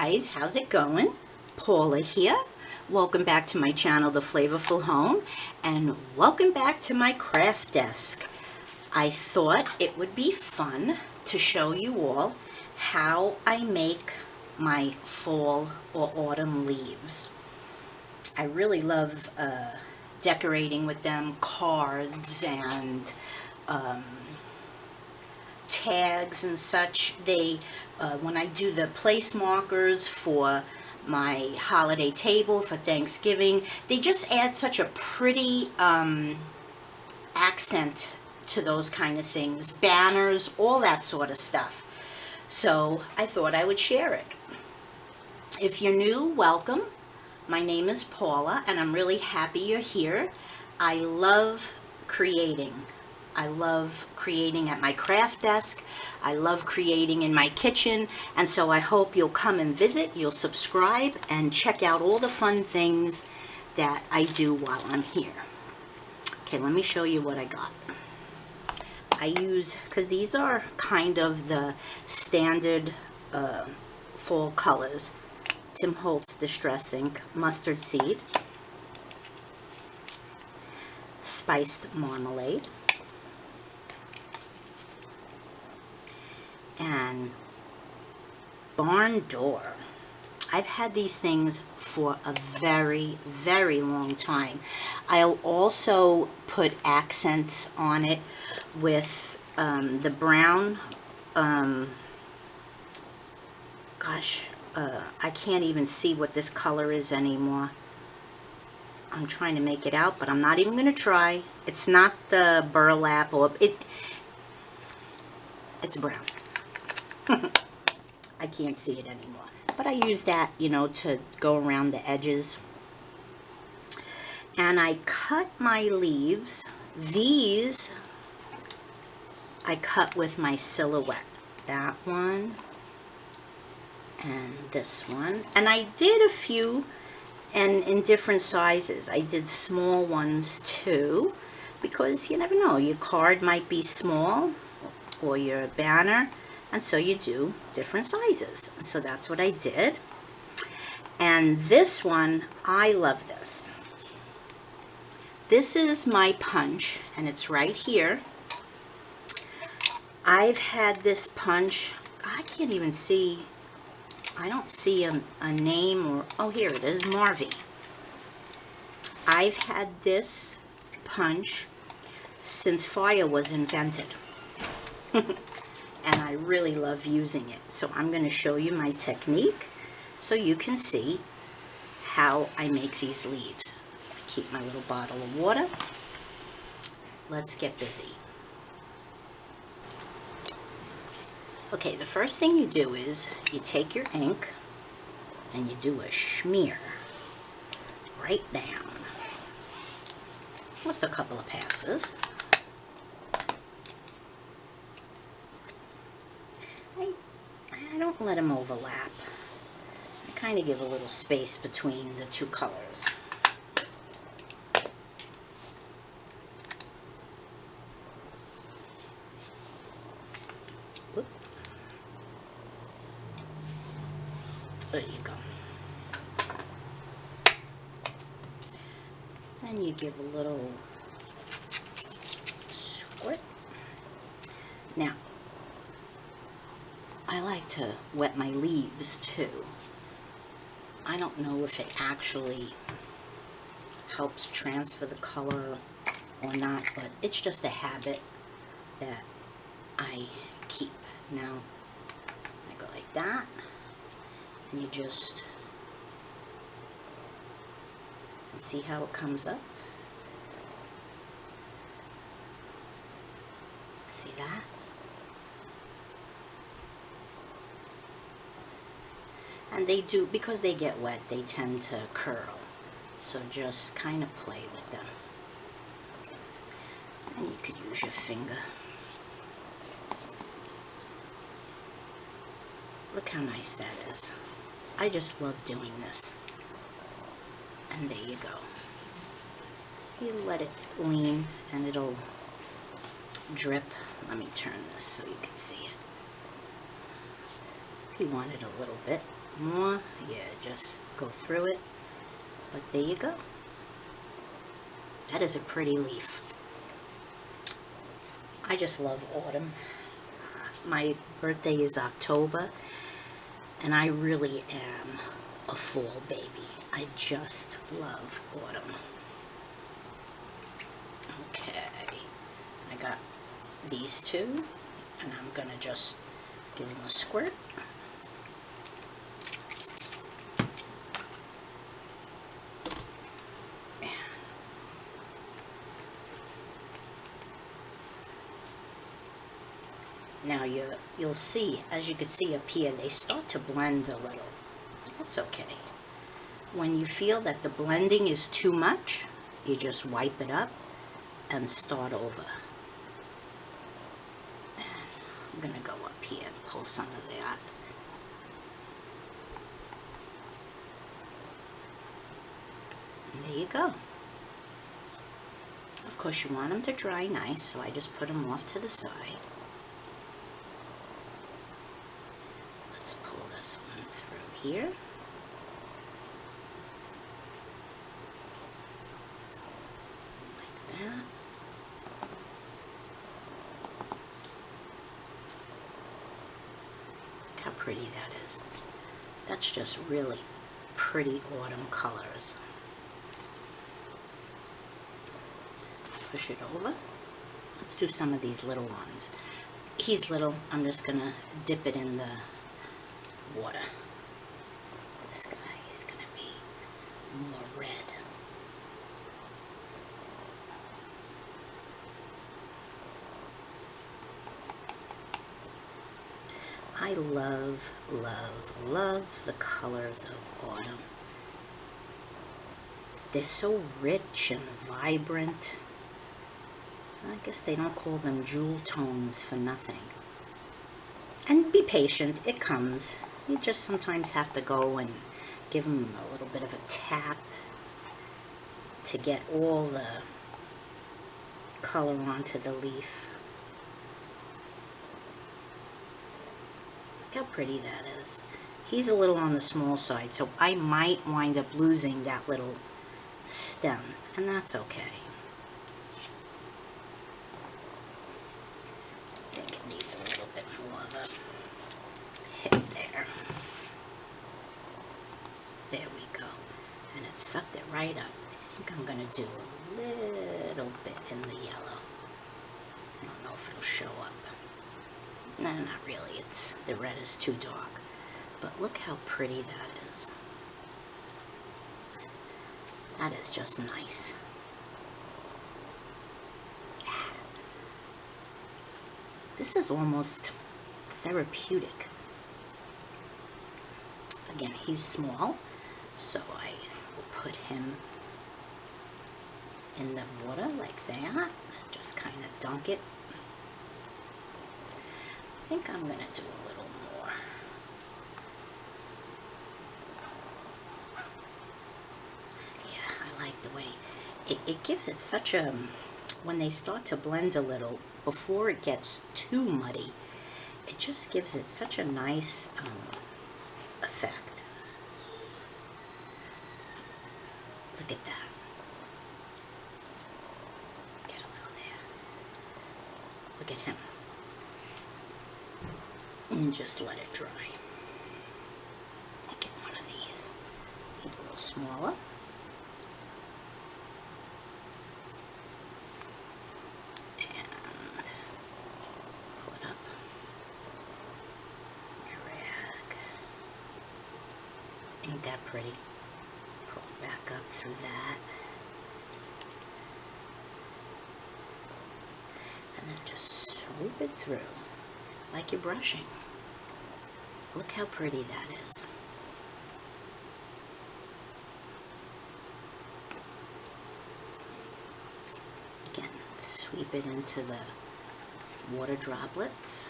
guys, how's it going? Paula here. Welcome back to my channel, The Flavorful Home, and welcome back to my craft desk. I thought it would be fun to show you all how I make my fall or autumn leaves. I really love decorating with them, cards and tags and such. They when I do the place markers for my holiday table for Thanksgiving, they just add such a pretty accent to those kind of things, banners, all that sort of stuff. So I thought I would share it. If you're new, welcome. My name is Paula and I'm really happy you're here. I love creating. I love creating at my craft desk. I love creating in my kitchen, and so I hope you'll come and visit, you'll subscribe, and check out all the fun things that I do while I'm here. Okay, let me show you what I got. I use, because these are kind of the standard fall colors, Tim Holtz Distress Ink, mustard seed, spiced marmalade, and barn door. I've had these things for a very, very long time. I'll also put accents on it with the brown, I can't even see what this color is anymore. I'm trying to make it out, but I'm not even going to try. It's not the burlap, or it's brown. I can't see it anymore, but I use that, you know, to go around the edges. And I cut my leaves. These I cut with my silhouette. That one and this one. And I did a few and in different sizes. I did small ones too, because you never know, your card might be small or your banner. And so you do different sizes. And so that's what I did. And this one, I love this. This is my punch, and it's right here. I've had this punch, I can't even see, I don't see a name or, oh, here it is, Marvy. I've had this punch since fire was invented. And I really love using it. So I'm going to show you my technique so you can see how I make these leaves. I keep my little bottle of water. Let's get busy. Okay, the first thing you do is you take your ink and you do a smear right down. Just a couple of passes. I don't let them overlap. I kind of give a little space between the two colors. Whoop. There you go. Then you give a little squirt. Now, I like to wet my leaves too. I don't know if it actually helps transfer the color or not, but it's just a habit that I keep. Now, I go like that, and you just see how it comes up. See that? And they do, because they get wet, they tend to curl. So just kind of play with them. And you could use your finger. Look how nice that is. I just love doing this. And there you go. You let it lean and it'll drip. Let me turn this so you can see it. If you want it a little bit. more. Yeah, just go through it. But there you go. That is a pretty leaf. I just love autumn. My birthday is October, and I really am a fall baby. I just love autumn. Okay, I got these two, and I'm gonna just give them a squirt. Now you'll see, as you can see up here, they start to blend a little. That's okay. When you feel that the blending is too much, you just wipe it up and start over. And I'm going to go up here and pull some of that. And there you go. Of course, you want them to dry nice, so I just put them off to the side. Let's pull this one through here. Like that. Look how pretty that is. That's just really pretty autumn colors. Push it over. Let's do some of these little ones. He's little. I'm just gonna dip it in the water. This guy is gonna be more red. I love, love, love the colors of autumn. They're so rich and vibrant. I guess they don't call them jewel tones for nothing. And be patient, it comes. You just sometimes have to go and give them a little bit of a tap to get all the color onto the leaf. Look how pretty that is. He's a little on the small side, so I might wind up losing that little stem, and that's okay. I think it needs a little bit more of a hit there. There we go. And it sucked it right up. I think I'm going to do a little bit in the yellow. I don't know if it'll show up. No, not really. The red is too dark. But look how pretty that is. That is just nice. This is almost therapeutic. Again, he's small, so I will put him in the water like that. Just kind of dunk it. I think I'm going to do a little more. Yeah, I like the way it gives it such a, when they start to blend a little, before it gets too muddy, it just gives it such a nice effect. Look at that. Get a little there. Look at him. And just let it dry. I'll get one of these. He's a little smaller. And pull it up. Drag. Ain't that pretty? Pull it back up through that. And then just swoop it through like you're brushing. Look how pretty that is. Again, sweep it into the water droplets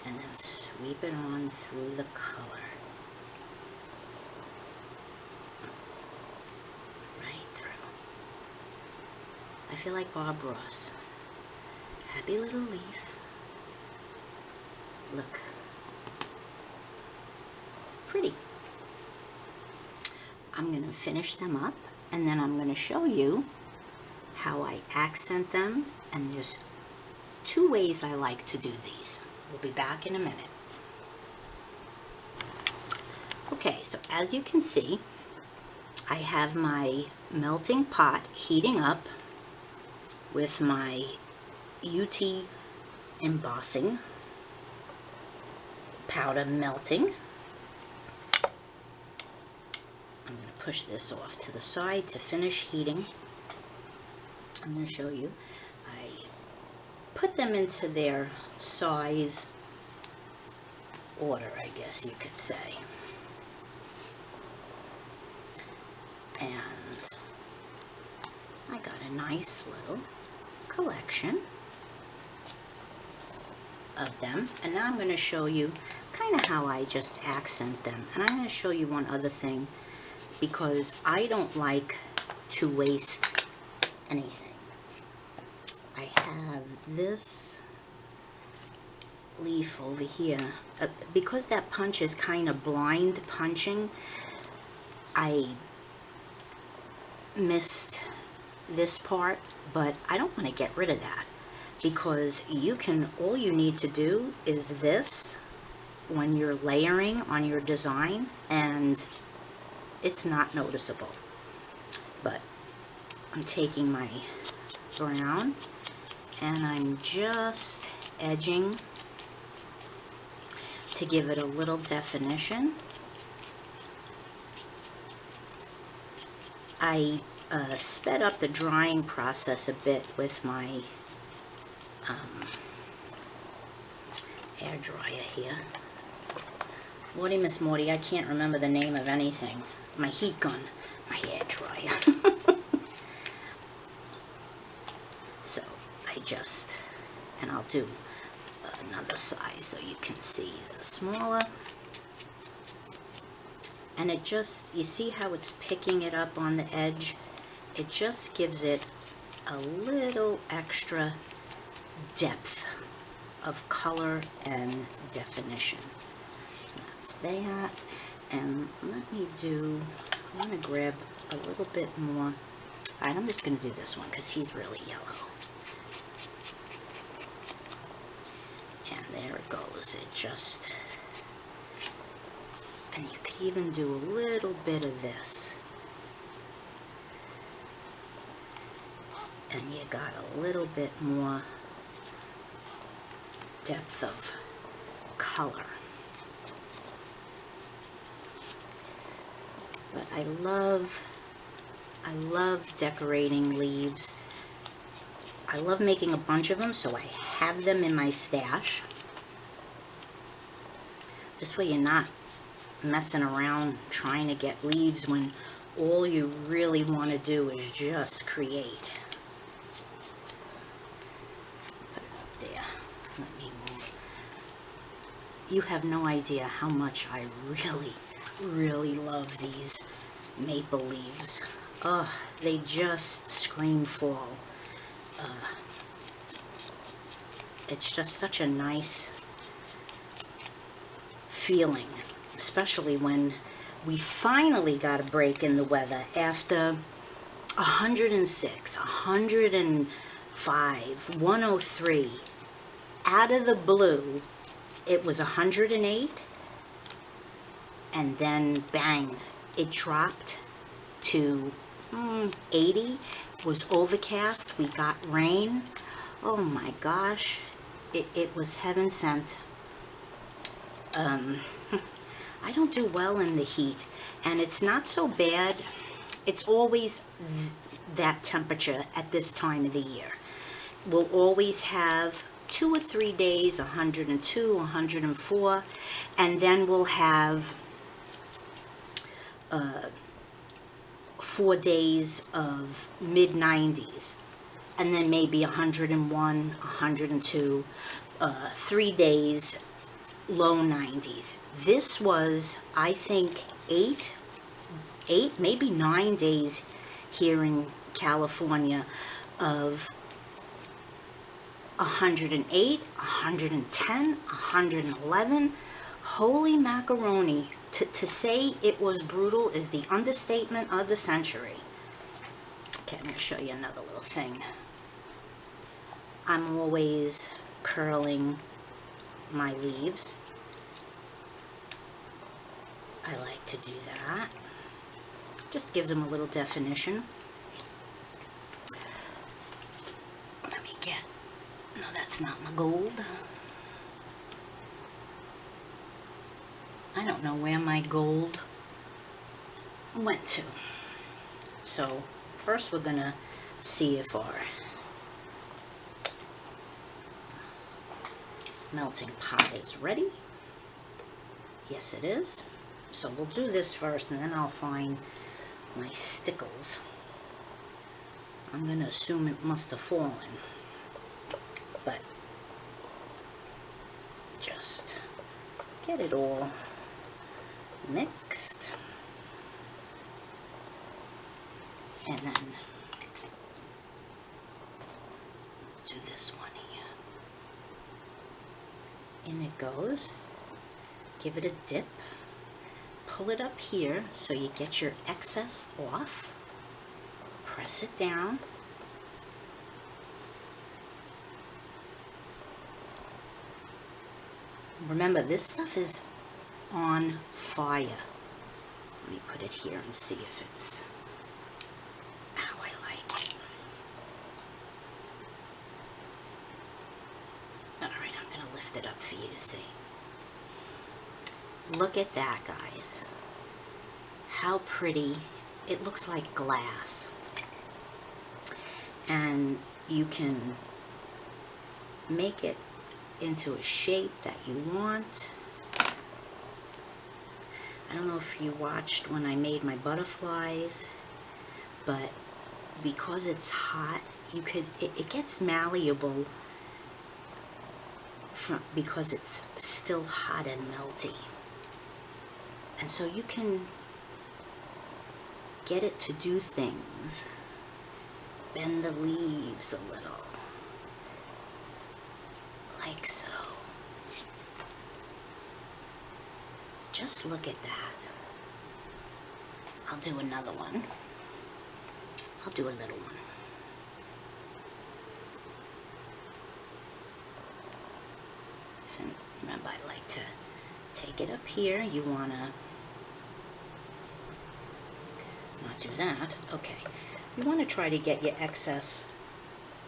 and then sweep it on through the color. Right through. I feel like Bob Ross. Happy little leaf. Look. Pretty. I'm going to finish them up, and then I'm going to show you how I accent them, and there's two ways I like to do these. We'll be back in a minute. Okay, so as you can see, I have my melting pot heating up with my UT embossing powder melting. I'm going to push this off to the side to finish heating. I'm going to show you. I put them into their size order, I guess you could say. And I got a nice little collection of them, and now I'm going to show you kind of how I just accent them. And I'm going to show you one other thing, because I don't like to waste anything. I have this leaf over here. Because that punch is kind of blind punching, I missed this part, but I don't want to get rid of that, because all you need to do is this when you're layering on your design, and it's not noticeable. But I'm taking my brown and I'm just edging to give it a little definition. I sped up the drying process a bit with my hair dryer here. Lordy Miss Morty, I can't remember the name of anything. My heat gun, my hair dryer. So and I'll do another size so you can see the smaller. And it just, you see how it's picking it up on the edge? It just gives it a little extra depth of color and definition. That's that. And let me do, I'm going to grab a little bit more. Alright, I'm just going to do this one because he's really yellow. And there it goes. It just, and you could even do a little bit of this. And you got a little bit more depth of color. But I love decorating leaves. I love making a bunch of them, so I have them in my stash. This way you're not messing around trying to get leaves when all you really want to do is just create. Put it up there. Let me move. You have no idea how much I really love these maple leaves. Oh, they just scream fall. It's just such a nice feeling, especially when we finally got a break in the weather after 106, 105, 103. Out of the blue, it was 108, and then bang, it dropped to 80. It was overcast. We got rain. Oh my gosh, it was heaven sent. I don't do well in the heat, and it's not so bad. It's always that temperature at this time of the year. We'll always have 2 or 3 days 102, 104, and then we'll have 4 days of mid-90s, and then maybe 101, 102, 3 days low 90s. This was, I think, 8, maybe 9 days here in California of 108, 110, 111. Holy macaroni. to say it was brutal is the understatement of the century. Okay, I'm going to show you another little thing. I'm always curling my leaves. I like to do that. Just gives them a little definition. Let me get, no, that's not my gold. I don't know where my gold went to. So first we're gonna see if our melting pot is ready. Yes, it is. So we'll do this first, and then I'll find my stickles. I'm gonna assume it must have fallen, but just get it all mixed, and then do this one here. In it goes. Give it a dip. Pull it up here so you get your excess off. Press it down. Remember, this stuff is on fire. Let me put it here and see if it's how I like it. Alright, I'm going to lift it up for you to see. Look at that, guys. How pretty. It looks like glass. And you can make it into a shape that you want. I don't know if you watched when I made my butterflies, but because it's hot, you could, it gets malleable because it's still hot and melty. And so you can get it to do things. Bend the leaves a little, like so. Just look at that. I'll do another one. I'll do a little one. And remember, I like to take it up here. You want to not do that. Okay. You want to try to get your excess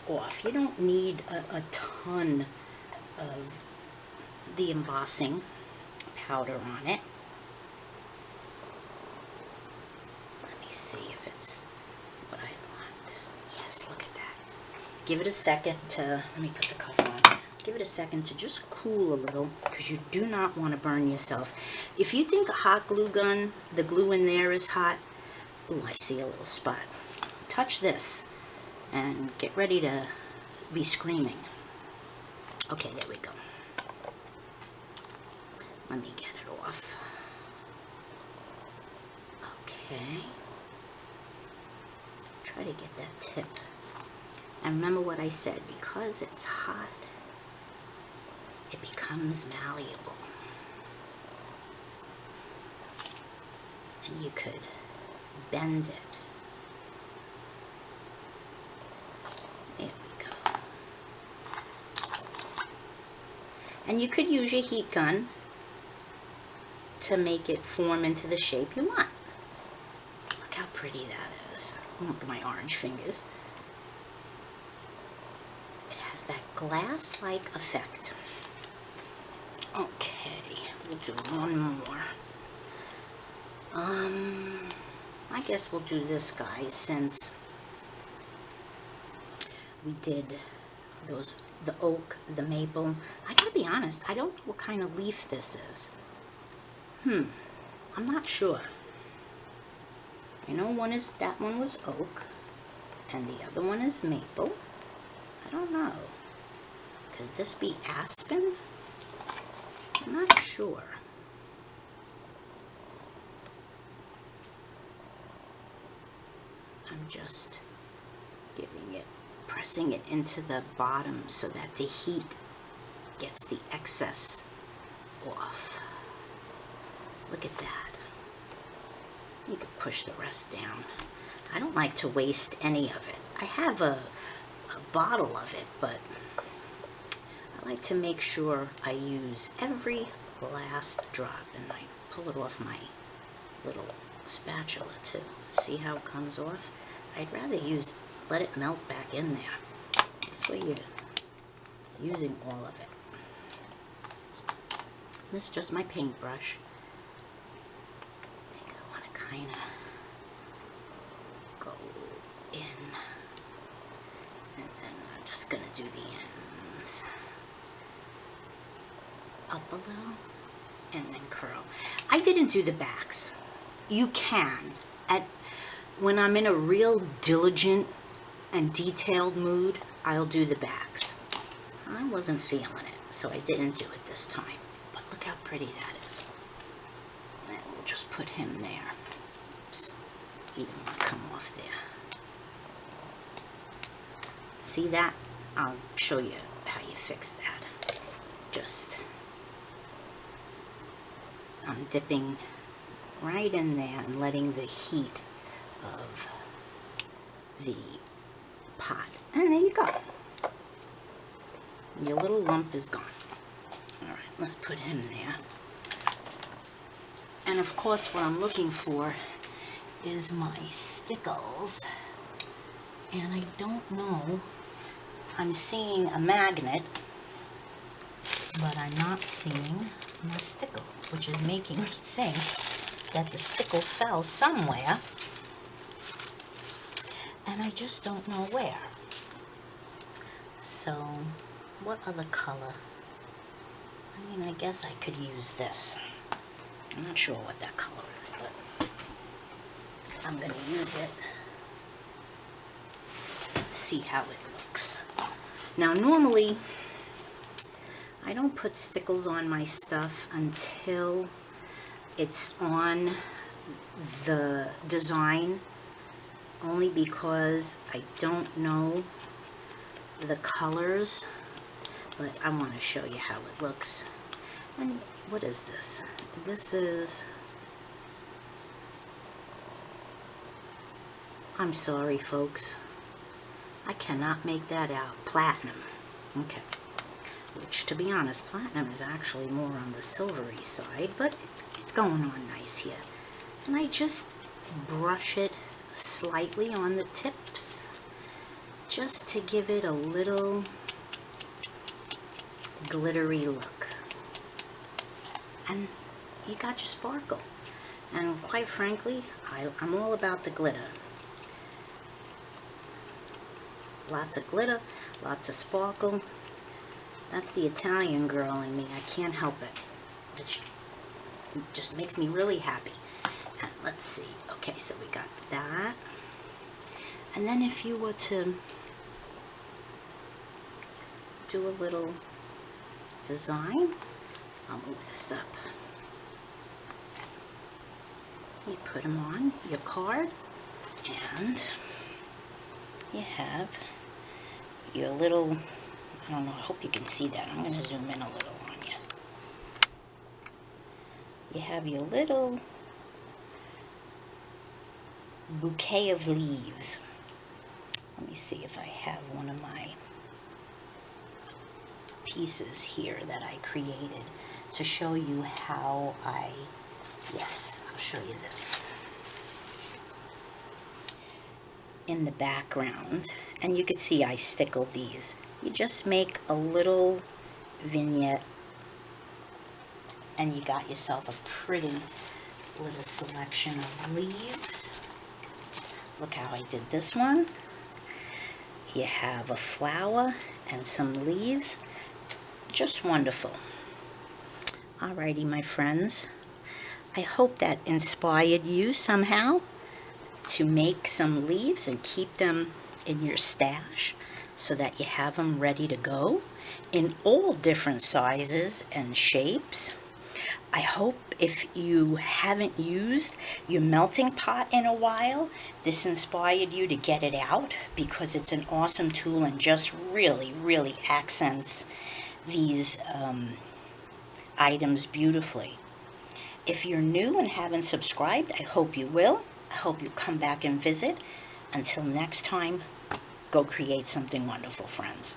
off. You don't need a ton of the embossing powder on it. Let me see if it's what I want. Yes, look at that. Give it a second to, let me put the cover on. Give it a second to just cool a little, because you do not want to burn yourself. If you think a hot glue gun, the glue in there is hot, ooh, I see a little spot. Touch this and get ready to be screaming. Okay, there we go. Let me get it off. Okay. Try to get that tip. And remember what I said, because it's hot, it becomes malleable. And you could bend it. There we go. And you could use your heat gun to make it form into the shape you want. Look how pretty that is. Look at my orange fingers. It has that glass-like effect. Okay, we'll do one more. I guess we'll do this guy, since we did those, the oak, the maple. I gotta be honest, I don't know what kind of leaf this is. I'm not sure. I know that one was oak, and the other one is maple. I don't know. Could this be aspen? I'm not sure. I'm just giving it, pressing it into the bottom so that the heat gets the excess off. Look at that. You could push the rest down. I don't like to waste any of it. I have a bottle of it, but I like to make sure I use every last drop, and I pull it off my little spatula too. See how it comes off? I'd rather let it melt back in there. This way you're using all of it. This is just my paintbrush. I think I want to kind of go in, and then I'm just going to do the ends up a little and then curl. I didn't do the backs. You can. When I'm in a real diligent and detailed mood, I'll do the backs. I wasn't feeling it, so I didn't do it this time. But look how pretty that is. And we'll just put him there. Oops. He didn't want to come off there. See that? I'll show you how you fix that. I'm dipping right in there and letting the heat of the pot. And there you go. Your little lump is gone. Alright, let's put him there. And of course what I'm looking for is my stickles. And I don't know. I'm seeing a magnet, but I'm not seeing my stickle, which is making me think that the stickle fell somewhere, and I just don't know where. So, what other color? I mean, I guess I could use this. I'm not sure what that color is, but I'm going to use it. Let's see how it looks. Now, normally, I don't put stickles on my stuff until it's on the design, only because I don't know the colors, but I want to show you how it looks. And what is this? This is, I'm sorry folks, I cannot make that out. Platinum. Okay. Which, to be honest, platinum is actually more on the silvery side, but it's going on nice here. And I just brush it slightly on the tips, just to give it a little glittery look. And you got your sparkle. And quite frankly, I'm all about the glitter. Lots of glitter, lots of sparkle. That's the Italian girl in me. I can't help it. It just makes me really happy. And let's see. Okay, so we got that. And then if you were to do a little design, I'll move this up. You put them on your card, and you have your little, I don't know, I hope you can see that. I'm going to zoom in a little on you. You have your little bouquet of leaves. Let me see if I have one of my pieces here that I created to show you how yes, I'll show you this. In the background, and you can see I stickled these. You just make a little vignette and you got yourself a pretty little selection of leaves. Look how I did this one. You have a flower and some leaves. Just wonderful. Alrighty, my friends. I hope that inspired you somehow to make some leaves and keep them in your stash so that you have them ready to go in all different sizes and shapes. I hope if you haven't used your melting pot in a while, this inspired you to get it out, because it's an awesome tool and just really, really accents these items beautifully. If you're new and haven't subscribed, I hope you will. I hope you come back and visit. Until next time, go create something wonderful, friends.